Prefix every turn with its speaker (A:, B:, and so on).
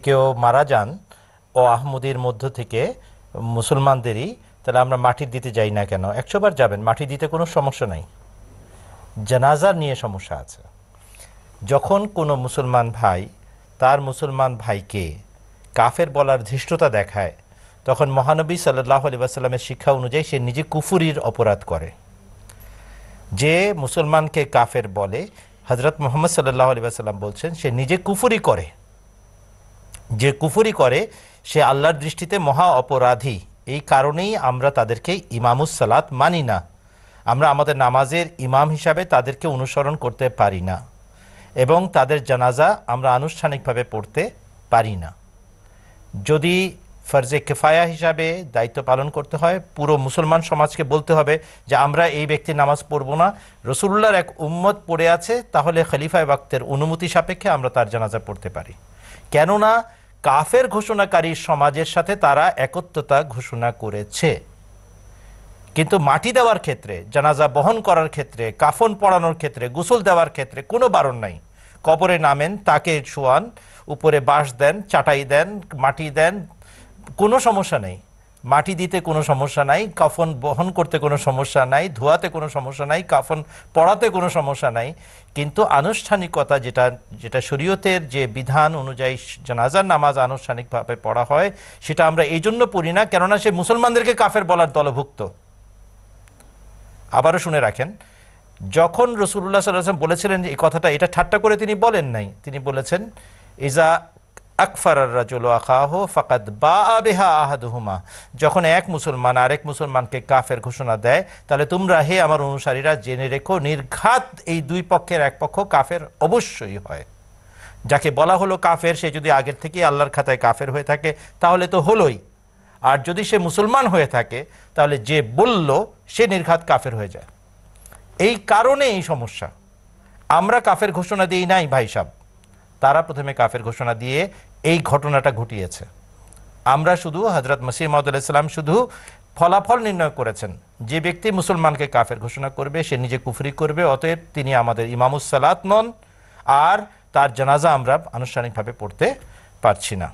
A: কেউ মারা যান ও আহমদীর মধ্য থেকে মুসলমানদেরই, তাহলে আমরা মাটি দিতে যাই না কেন? 100 বার যাবেন, মাটি দিতে কোনো সমস্যা নাই। জানাজার নিয়ে সমস্যা আছে। যখন কোনো মুসলমান ভাই তার মুসলমান ভাইকে কাফের বলার ধৃষ্টতা দেখায়, তখন মহানবী সাল্লাল্লাহু আলাইহি ওয়াসাল্লামের শিক্ষা অনুযায়ী সে নিজে কুফরির অপরাধ করে। যে মুসলমানকে কাফের বলে, হযরত মুহাম্মদ সাল্লাল্লাহু আলাইহি ওয়াসাল্লাম বলছেন, সে নিজে কুফরি করে। যে কুফরি করে সে আল্লাহর দৃষ্টিতে মহা অপরাধী। এই কারণেই আমরা তাদেরকে ইমামুস সালাত মানি না। আমরা আমাদের নামাজের ইমাম হিসাবে তাদেরকে অনুসরণ করতে পারি না, এবং তাদের জানাজা আমরা আনুষ্ঠানিকভাবে পড়তে পারি না। যদি ফরজে কিফায়া হিসাবে দায়িত্ব পালন করতে হয়, পুরো মুসলমান সমাজকে বলতে হবে যে আমরা এই ব্যক্তির নামাজ পড়ব না, রাসূলুল্লাহর এক উম্মত পড়ে আছে, তাহলে খলিফায়ে ওয়াক্তের অনুমতি সাপেক্ষে আমরা তার জানাজা পড়তে পারি। কেননা কাফের ঘোষণাকারী সমাজের সাথে তারা একত্রতা ঘোষণা করেছে। কিন্তু মাটি দেওয়ার ক্ষেত্রে, জানাজা বহন করার ক্ষেত্রে, কাফন পরানোর ক্ষেত্রে, গোসল দেওয়ার ক্ষেত্রে কোনো বারণ নাই। কবরে নামেন, তাকে শোয়ান, উপরে বাঁশ দেন, চাটাই দেন, মাটি দেন, কোনো সমস্যা নেই। মাটি দিতে কোনো সমস্যা নাই, কাফন বহন করতে কোনো সমস্যা নাই, ধোয়াতে কোনো সমস্যা নাই, কাফন পড়াতে কোনো সমস্যা নাই। কিন্তু আনুষ্ঠানিকতা যেটা শরীয়তের যে বিধান অনুযায়ী জানাজার নামাজ আনুষ্ঠানিকভাবে পড়া হয়, সেটা আমরা এই জন্য পড়ি না কেননা সে মুসলমানদেরকে কাফের বলার দলভুক্ত। আবারও শুনে রাখেন, যখন রাসূলুল্লাহ সাল্লাল্লাহু আলাইহি ওয়াসাল্লাম বলেছিলেন এই কথাটা, এটা ঠাট্টা করে তিনি বলেন নাই। তিনি বলেছেন, ইজা আকফারার রাজুলু আখাহু ফাকাদ বাআ বিহা আহাদুহুমা, যখন এক মুসলমান আরেক মুসলমানকে কাফের ঘোষণা দেয়, তাহলে তোমরা হে আমার অনুসারীরা জেনে রেখো, নির্ঘাত এই দুই পক্ষের এক পক্ষ কাফের অবশ্যই হয়। যাকে বলা হলো কাফের, সে যদি আগের থেকেই আল্লাহর খাতায় কাফের হয়ে থাকে তাহলে তো হলোই, আর যদি সে মুসলমান হয়ে থাকে তাহলে যে বলল সে নির্ঘাত কাফের হয়ে যায়। এই কারণে এই সমস্যা। আমরা কাফের ঘোষণা দিই নাই ভাই সাহেব, তারা প্রথমে কাফের ঘোষণা দিয়ে এই ঘটনাটা ঘটিয়েছে। আমরা শুধু, হযরত মসিহ মাউদ আলাইহিস সালাম শুধু ফলাফল নির্ণয় করেছেন, যে ব্যক্তি মুসলমানকে কাফের ঘোষণা করবে সে নিজে কুফরি করবে, অতএব তিনি আমাদের ইমামুস সালাত নন, আর তার জানাজা আমরা আনুষ্ঠানিকভাবে পড়তে পারছি না।